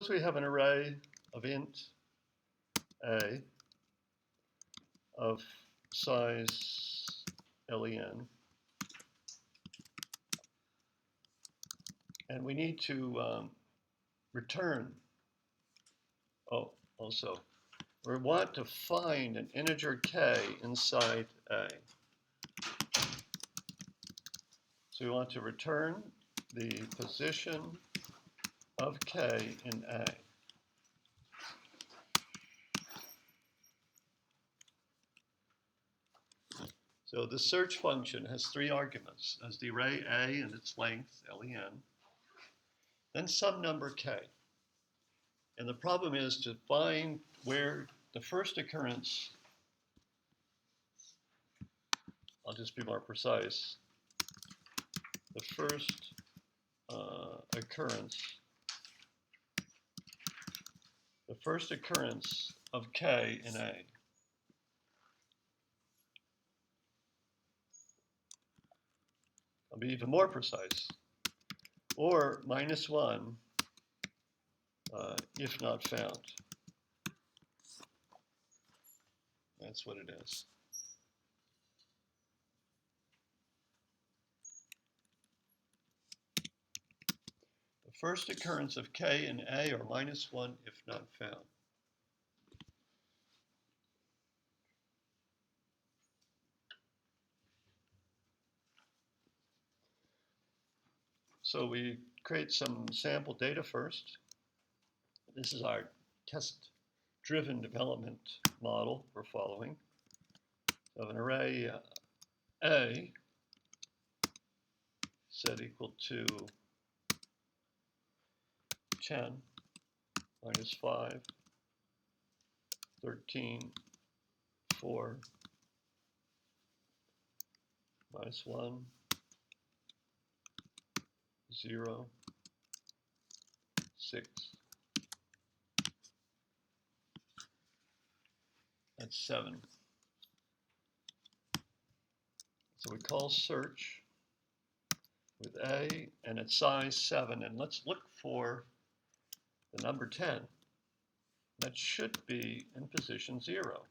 Suppose we have an array of int a of size len, and we need to return, also, we want to find an integer k inside a. So we want to return the position of k in A. So the search function has three arguments, as the array A and its length, len, then some number k. And the problem is to find where the first occurrence, I'll just be more precise, the first occurrence of k in A. I'll be even more precise, or -1 if not found. That's what it is. The first occurrence of k in A, or -1 if not found. So we create some sample data first. This is our test-driven development model we're following. So an array A set equal to 10, -5, 13, 4, -1, 0, 6. That's 7. So we call search with A and its size 7, and let's look for the number 10. That should be in position 0.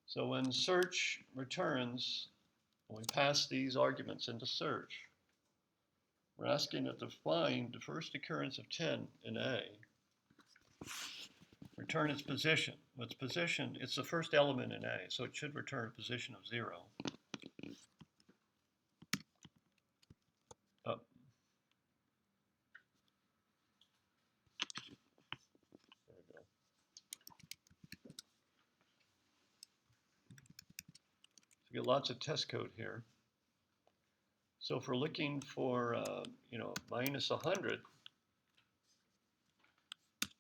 So when search returns, when we pass these arguments into search, we're asking it to find the first occurrence of 10 in A, return its position. Its position, it's the first element in A, so it should return a position of 0. There we go. So we get lots of test code here. So if we're looking for, -100,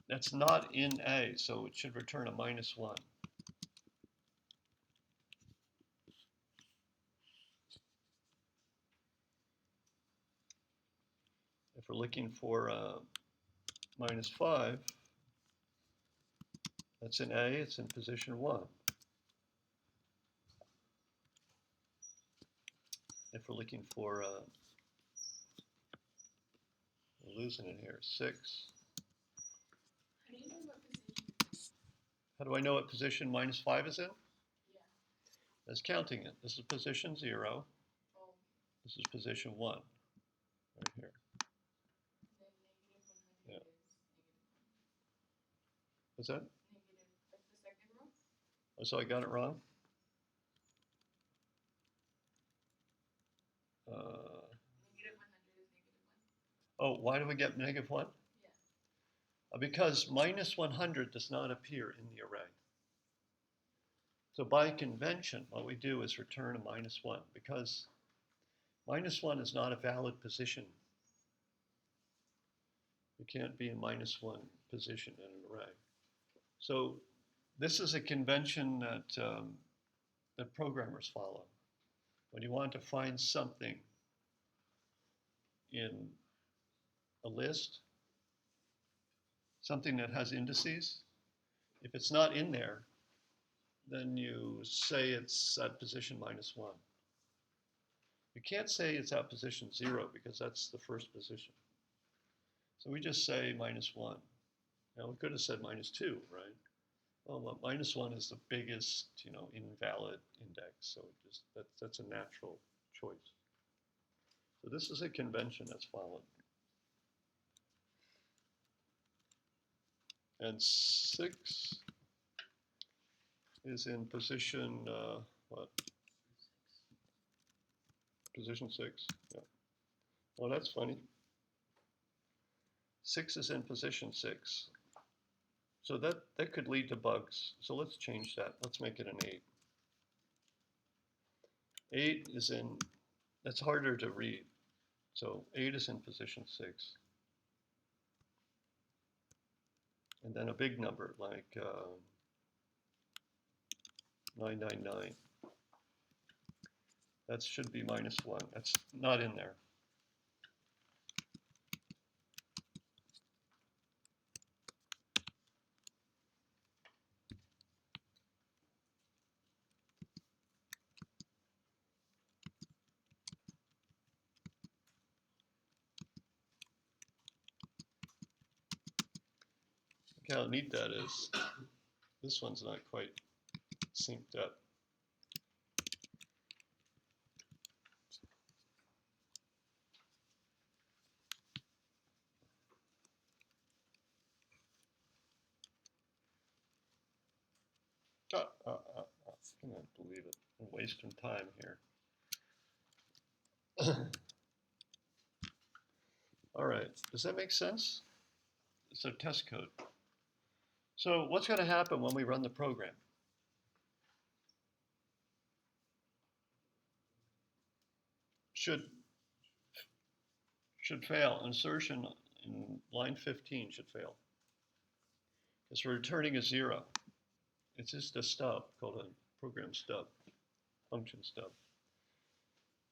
that's not in A, so it should return a -1. If we're looking for -5, that's in A, it's in position 1. If we're looking for, we're losing it here, 6. How do I know what position -5 is in? Yeah. That's counting it. This is position 0. Oh. This is position 1, right here. Then -100 Yeah. is -1. What's that? Negative, that's the second row? Oh, so I got it wrong? -100 is -1. Oh, why do we get -1? Yeah. Because -100 does not appear in the array. So by convention, what we do is return a -1, because -1 is not a valid position. You can't be in -1 position in an array. So this is a convention that programmers follow. When you want to find something in a list, something that has indices, if it's not in there, then you say it's at position -1. You can't say it's at position 0 because that's the first position. So we just say -1. Now we could have said -2, right? Well, -1 is the biggest, invalid index. So that's a natural choice. So this is a convention that's followed. And 6 is in position, what? Position 6, yeah. Well, that's funny. 6 is in position 6. So that could lead to bugs. So let's change that. Let's make it an 8. 8 is in, that's harder to read. So 8 is in position 6. And then a big number like 999. That should be -1. That's not in there. Look how neat that is. This one's not quite synced up. I can't believe it. I'm wasting time here. All right, does that make sense? So test code. So what's going to happen when we run the program? Should fail. Insertion in line 15 should fail. Because we're returning a 0. It's just a stub called a program stub, function stub.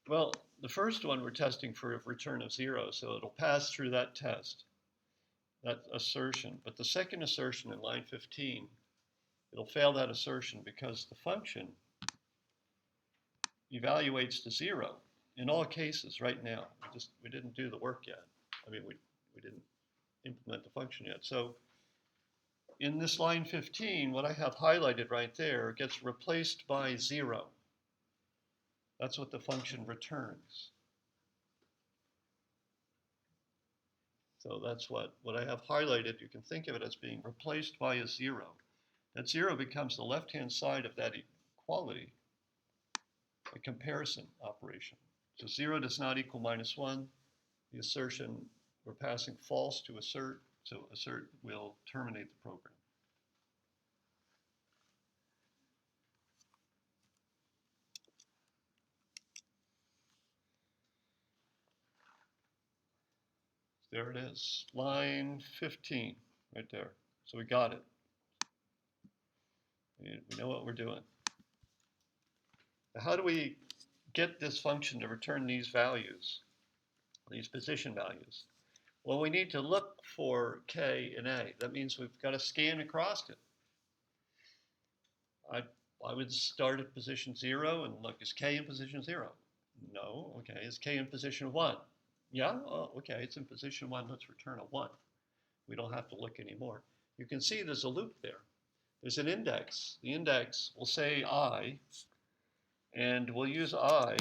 Well, the first one we're testing for a return of 0, so it'll pass through that test, that assertion. But the second assertion in line 15, it'll fail that assertion because the function evaluates to 0 in all cases right now. We didn't do the work yet. I mean, we didn't implement the function yet. So in this line 15, what I have highlighted right there gets replaced by 0. That's what the function returns. So that's what I have highlighted. You can think of it as being replaced by a 0. That 0 becomes the left-hand side of that equality, a comparison operation. So 0 does not equal -1. The assertion, we're passing false to assert, so assert will terminate the program. There it is, line 15, right there. So we got it. We know what we're doing. Now, how do we get this function to return these values, these position values? Well, we need to look for K and A. That means we've got to scan across it. I would start at position 0 and look, is K in position 0? No, okay, is K in position 1? Yeah, oh, okay, it's in position 1, let's return a 1. We don't have to look anymore. You can see there's a loop there. There's an index. The index will say I, and we'll use I,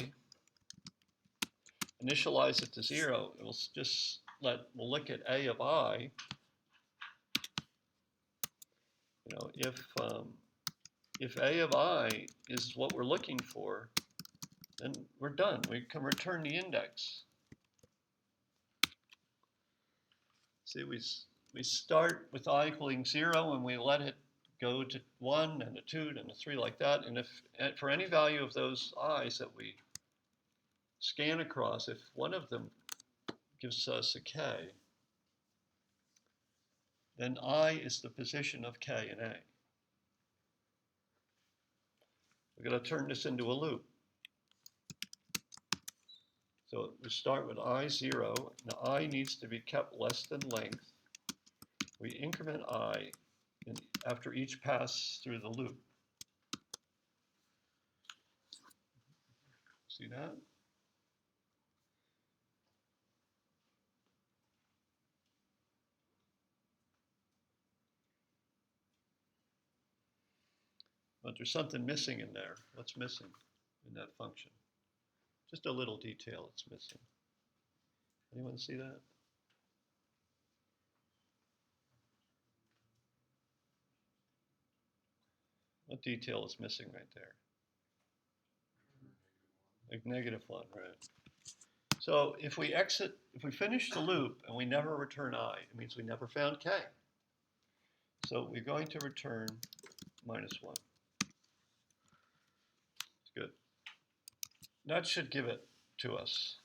initialize it to 0. It will just we'll look at A of I. If A of I is what we're looking for, then we're done. We can return the index. See, we start with I equaling 0 and we let it go to 1 and a 2 and a 3 like that. And if for any value of those i's that we scan across, if one of them gives us a k, then I is the position of k and A. We're going to turn this into a loop. So we start with I0. Now I needs to be kept less than length. We increment I after each pass through the loop. See that? But there's something missing in there. What's missing in that function? Just a little detail it's missing. Anyone see that? What detail is missing right there? Like -1, right? So if we finish the loop and we never return I, it means we never found K. So we're going to return -1. It's good. That should give it to us.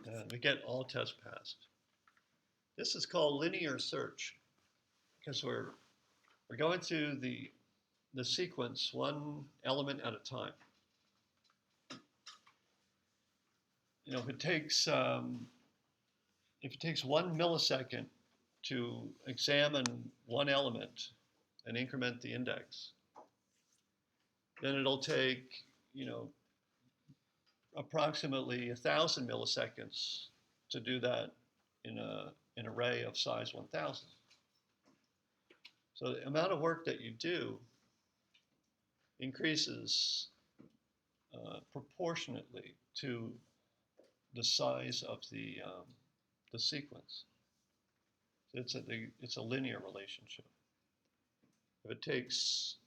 And we get all tests passed. This is called linear search because we're going through the sequence one element at a time. You know, if it takes 1 millisecond to examine one element and increment the index, then it'll take, you know, approximately 1,000 milliseconds to do that in an array of size 1,000. So the amount of work that you do increases proportionately to the size of the sequence. It's a linear relationship. If it takes,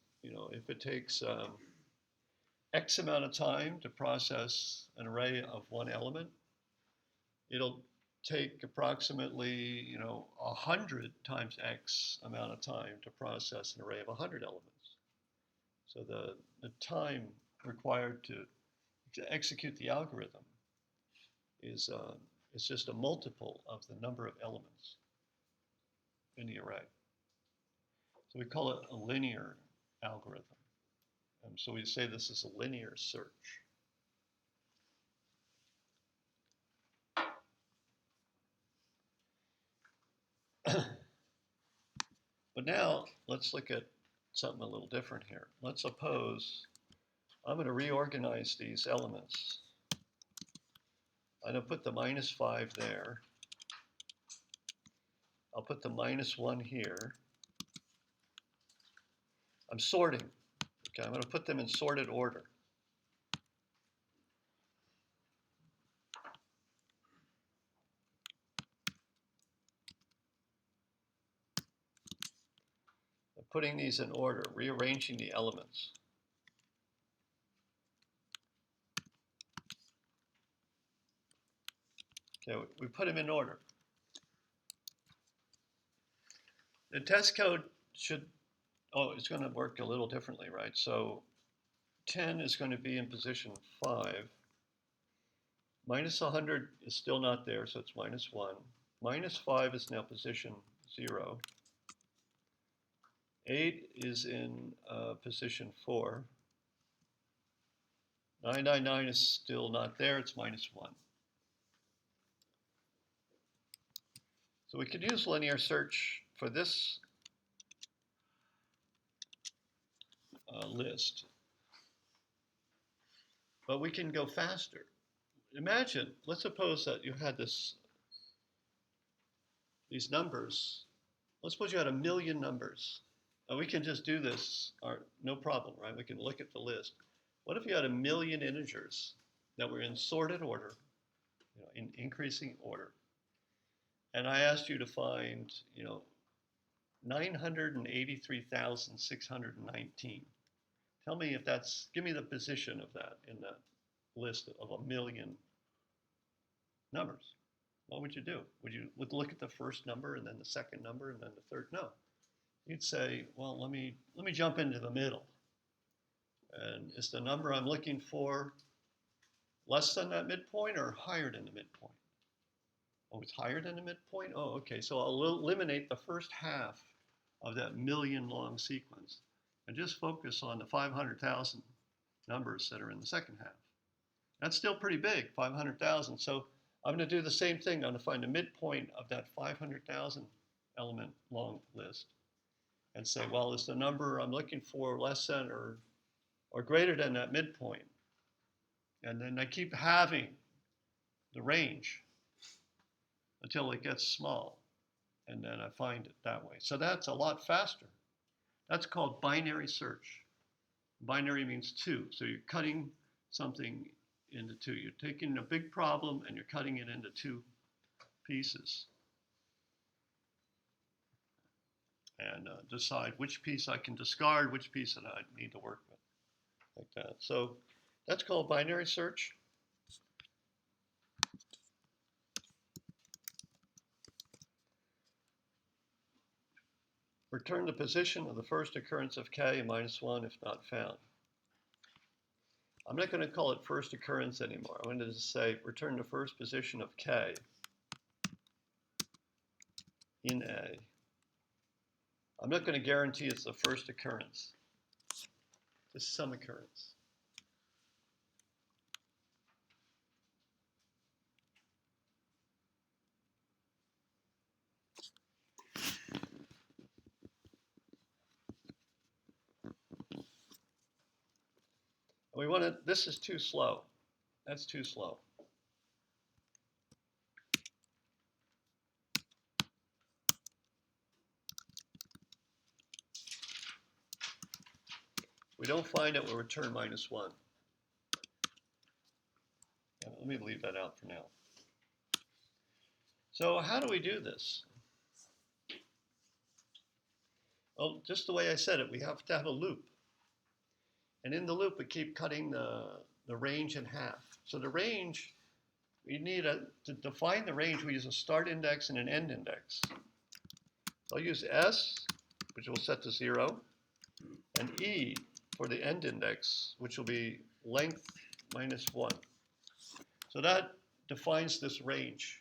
X amount of time to process an array of one element, it'll take approximately 100 times X amount of time to process an array of 100 elements. So the time required to execute the algorithm is just a multiple of the number of elements in the array. So we call it a linear algorithm. And so we say this is a linear search. But now let's look at something a little different here. Let's suppose I'm going to reorganize these elements. I'm going to put the -5 there. I'll put the -1 here. I'm sorting. Okay, I'm going to put them in sorted order. I'm putting these in order, rearranging the elements. Okay, we put them in order. The test code it's going to work a little differently, right? So 10 is going to be in position 5. -100 is still not there, so it's -1. -5 is now position 0. 8 is in position 4. 999 is still not there, it's -1. So we could use linear search for this list, but we can go faster. Imagine, let's suppose that you had these numbers. Let's suppose you had 1 million numbers. And we can just do this, no problem, right? We can look at the list. What if you had 1 million integers that were in sorted order, in increasing order, and I asked you to find, 983,619. Tell me give me the position of that in that list of 1 million numbers. What would you do? Would you look at the first number and then the second number and then the third? No. You'd say, well, let me jump into the middle. And is the number I'm looking for less than that midpoint or higher than the midpoint? Oh, it's higher than the midpoint? Oh, okay. So I'll eliminate the first half of that 1 million long sequence and just focus on the 500,000 numbers that are in the second half. That's still pretty big, 500,000. So I'm going to do the same thing. I'm going to find the midpoint of that 500,000 element long list and say, well, is the number I'm looking for less than or greater than that midpoint? And then I keep having the range until it gets small. and then I find it that way. So that's a lot faster. That's called binary search. Binary means two. So you're cutting something into two. You're taking a big problem and you're cutting it into two pieces. And decide which piece I can discard, which piece that I need to work with, like that. So that's called binary search. Return the position of the first occurrence of k minus 1 if not found. I'm not going to call it first occurrence anymore. I'm going to just say return the first position of k in A. I'm not going to guarantee it's the first occurrence. Just some occurrence. We want to, this is too slow. That's too slow. We don't find it, we'll return minus 1. Yeah, let me leave that out for now. So how do we do this? Well, just the way I said it, we have to have a loop. And in the loop, we keep cutting the range in half. So the range, we need to define the range, we use a start index and an end index. So I'll use S, which we'll set to 0, and E for the end index, which will be length minus 1. So that defines this range.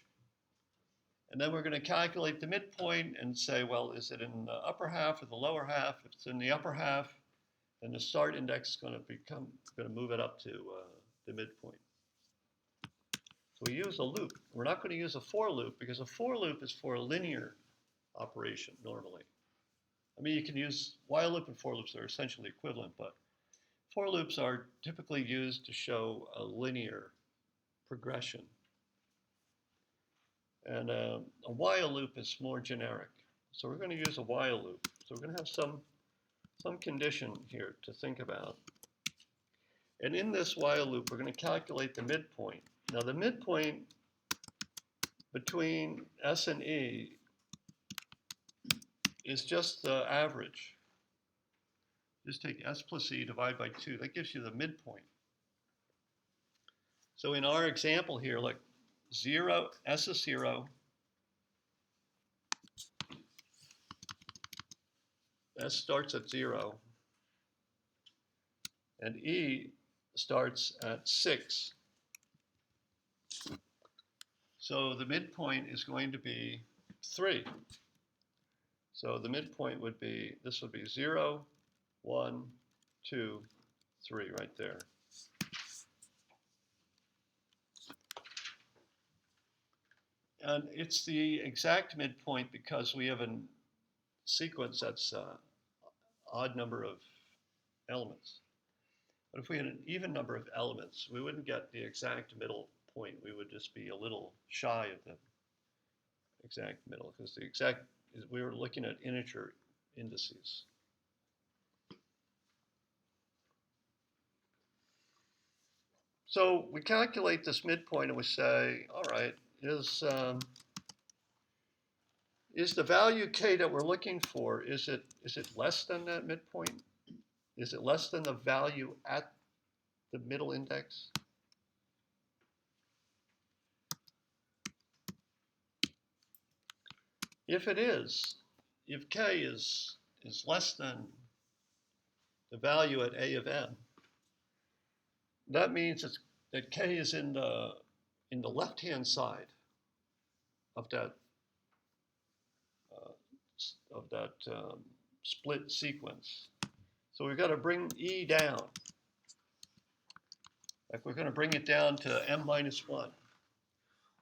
And then we're going to calculate the midpoint and say, well, is it in the upper half or the lower half? If it's in the upper half, then the start index is going to move it up to the midpoint. So we use a loop. We're not going to use a for loop because a for loop is for a linear operation normally. I mean, you can use while loop and for loops are essentially equivalent, but for loops are typically used to show a linear progression. And a while loop is more generic. So we're going to use a while loop. So we're going to have some condition here to think about. And in this while loop, we're going to calculate the midpoint. Now the midpoint between S and E is just the average. Just take S plus E, divide by 2. That gives you the midpoint. So in our example here, like 0, S is 0. S starts at 0. And E starts at 6. So the midpoint is going to be 3. So the midpoint would be, this would be 0, 1, 2, 3 right there. And it's the exact midpoint because we have a sequence that's odd number of elements. But if we had an even number of elements, we wouldn't get the exact middle point. We would just be a little shy of the exact middle because the exact, we were looking at integer indices. So we calculate this midpoint and we say, all right, is the value k that we're looking for, is it less than that midpoint? Is it less than the value at the middle index? If it is, if k is less than the value at a of m, that means that k is in the left-hand side of that split sequence. So we've got to bring E down. Like we're going to bring it down to m minus 1.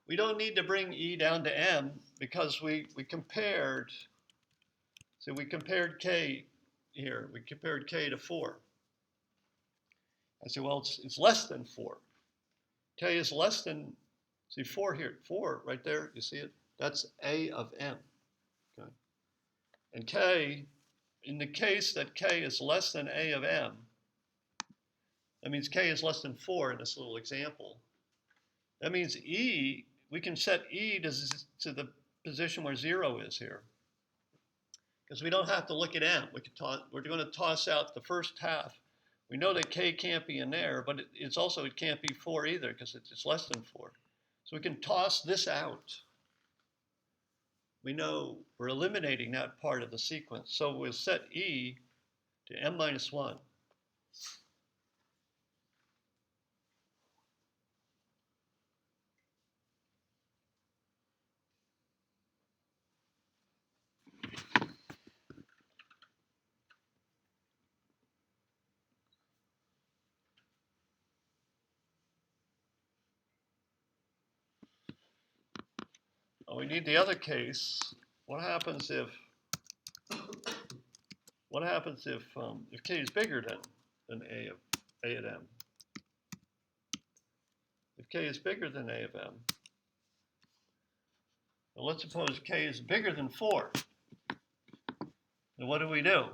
We don't need to bring E down to m because we compared, so we compared k here. We compared k to 4. I said, well, it's less than 4. K is less than, see 4 here, 4 right there, you see it? That's A of m. And k, in the case that k is less than a of m, that means k is less than 4 in this little example. That means e, we can set e to the position where 0 is here. Because we don't have to look at m. We're going to toss out the first half. We know that k can't be in there, but it can't be 4 either because it's less than 4. So we can toss this out. We know we're eliminating that part of the sequence. So we'll set e to m minus 1. Oh, we need the other case. What happens if k is bigger than a at m? If k is bigger than a of m, well, let's suppose k is bigger than 4. Then what do?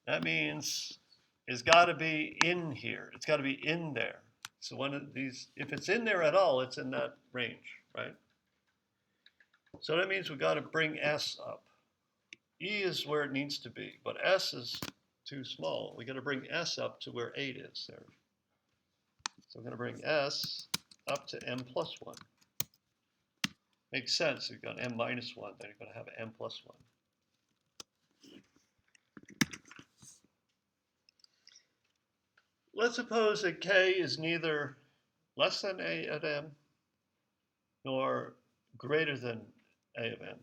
That means it's got to be in here. It's got to be in there. So one of these, if it's in there at all, it's in that range, right? So that means we've got to bring s up. E is where it needs to be, but s is too small. We got to bring s up to where 8 is there. So we're going to bring s up to m plus 1. Makes sense. You've got m minus 1, then you're going to have m plus 1. Let's suppose that k is neither less than a at m nor greater than a of m.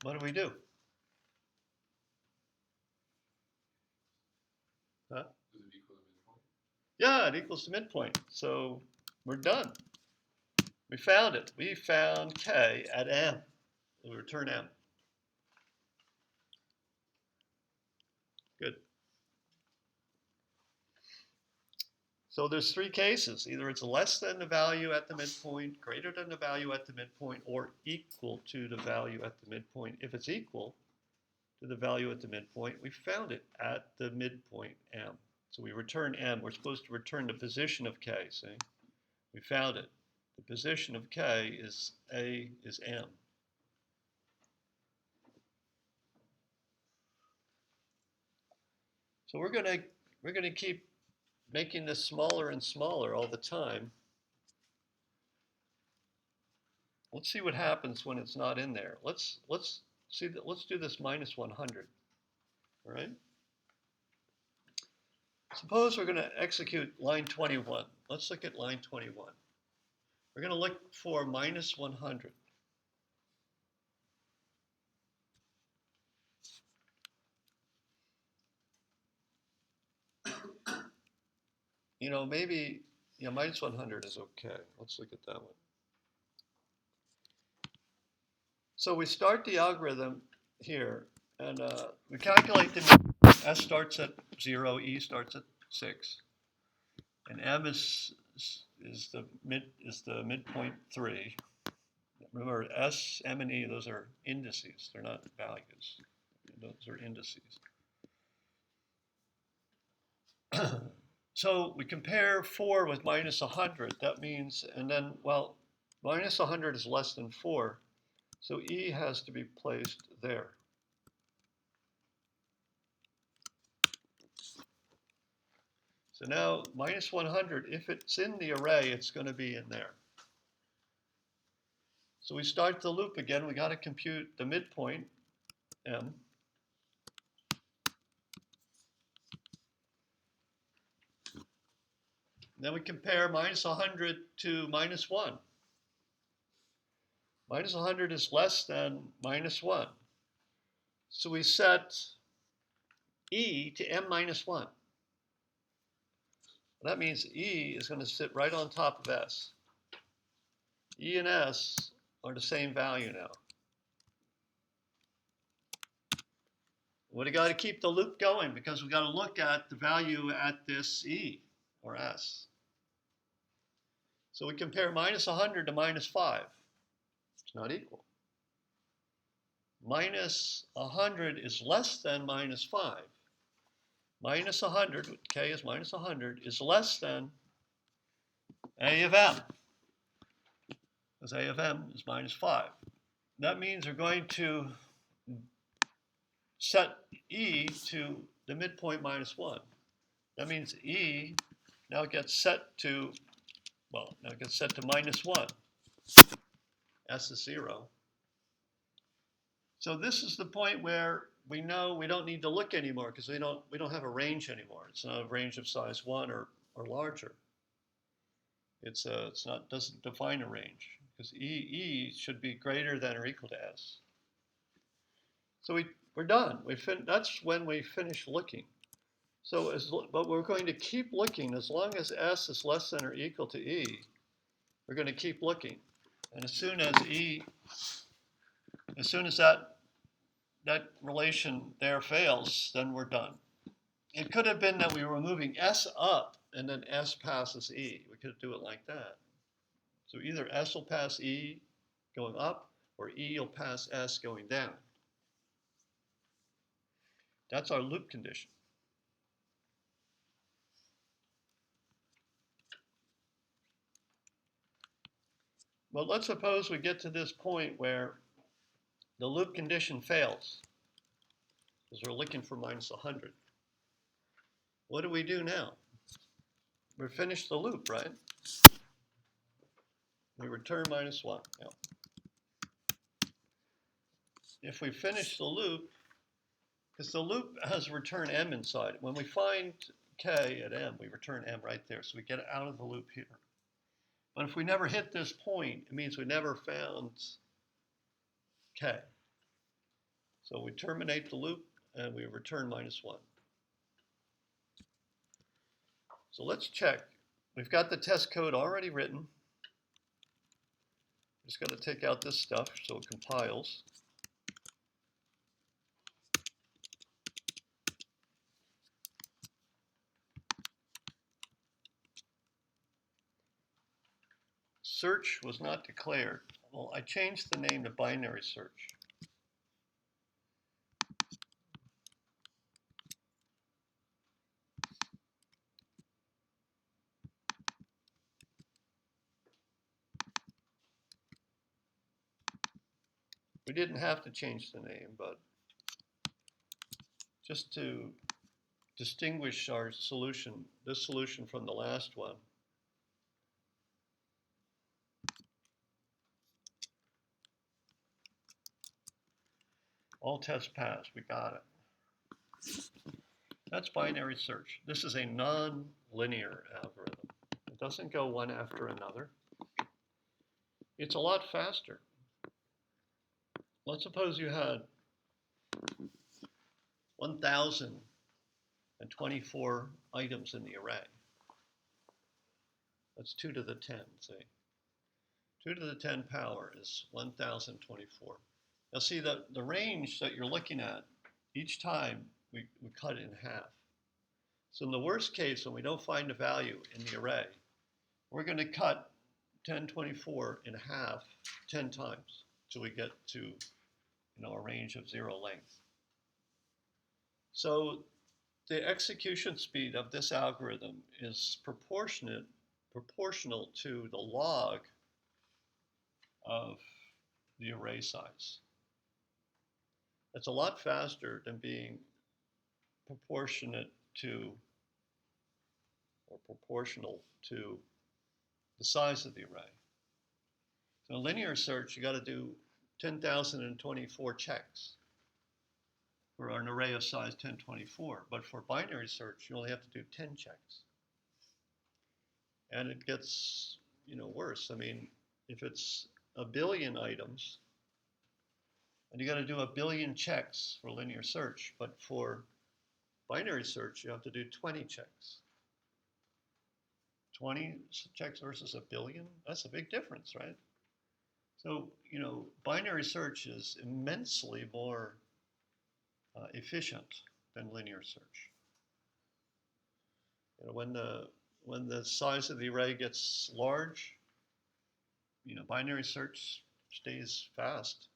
What do? Huh? Does it equal the midpoint? Yeah, it equals the midpoint. So we're done. We found it. We found k at m. We'll return m. Good. So there's 3 cases. Either it's less than the value at the midpoint, greater than the value at the midpoint, or equal to the value at the midpoint. If it's equal to the value at the midpoint, we found it at the midpoint m. So we return m. We're supposed to return the position of k, see? We found it. The position of k is m. So we're gonna keep making this smaller and smaller all the time. Let's see what happens when it's not in there. Let's do this minus 100. All right. Suppose we're going to execute line 21. Let's look at line 21. We're going to look for minus 100. You know, maybe, yeah, minus 100 is okay. Let's look at that one. So we start the algorithm here, and we calculate the S starts at 0, E starts at 6, and M is the midpoint 3. Remember, S, M, and E, those are indices. They're not values. Those are indices. So we compare 4 with minus 100. That means, and then, well, minus 100 is less than 4. So E has to be placed there. So now minus 100, if it's in the array, it's going to be in there. So we start the loop again. We got to compute the midpoint, M. Then we compare minus 100 to minus 1. Minus 100 is less than minus 1. So we set E to M minus 1. That means E is going to sit right on top of S. E and S are the same value now. We got to keep the loop going because we got to look at the value at this E or S. So we compare minus 100 to minus 5. It's not equal. Minus 100 is less than minus 5. Minus 100, k is minus 100, is less than a of m, because a of m is minus 5. That means we're going to set e to the midpoint minus 1. That means e now gets set to, minus 1. S is 0. So this is the point where we know we don't need to look anymore because we don't have a range anymore. It's not a range of size 1 or larger. It's not, doesn't define a range because E should be greater than or equal to S. So we're done. That's when we finish looking. So but we're going to keep looking as long as S is less than or equal to E. We're going to keep looking, and as soon as that relation there fails, then we're done. It could have been that we were moving S up and then S passes E. We could do it like that. So either S will pass E going up or E will pass S going down. That's our loop condition. Well, let's suppose we get to this point where the loop condition fails because we're looking for minus 100. What do we do now? We finish the loop, right? We return minus 1. Yeah. If we finish the loop, because the loop has return m inside it. When we find k at m, we return m right there. So we get out of the loop here. But if we never hit this point, it means we never found k. So we terminate the loop and we return minus 1. So let's check. We've got the test code already written. Just got to take out this stuff so it compiles. Search was not declared. Well, I changed the name to binary search. We didn't have to change the name, but just to distinguish our solution, this solution from the last one. All tests passed, we got it. That's binary search. This is a non-linear algorithm. It doesn't go one after another. It's a lot faster. Let's suppose you had 1,024 items in the array. That's 2 to the 10, see? 2 to the 10 power is 1,024. Now see, the range that you're looking at, each time we cut it in half. So in the worst case, when we don't find a value in the array, we're going to cut 1024 in half 10 times till we get to a range of 0 length. So the execution speed of this algorithm is proportional to the log of the array size. It's a lot faster than being proportionate to or proportional to the size of the array. So in linear search, you got to do 10,024 checks for an array of size 1024. But for binary search, you only have to do 10 checks. And it gets, worse. I mean, if it's a billion items, and you got to do a billion checks for linear search, but for binary search, you have to do 20 checks. 20 checks versus a billion, that's a big difference, right? So, binary search is immensely more efficient than linear search. When the size of the array gets large, binary search stays fast.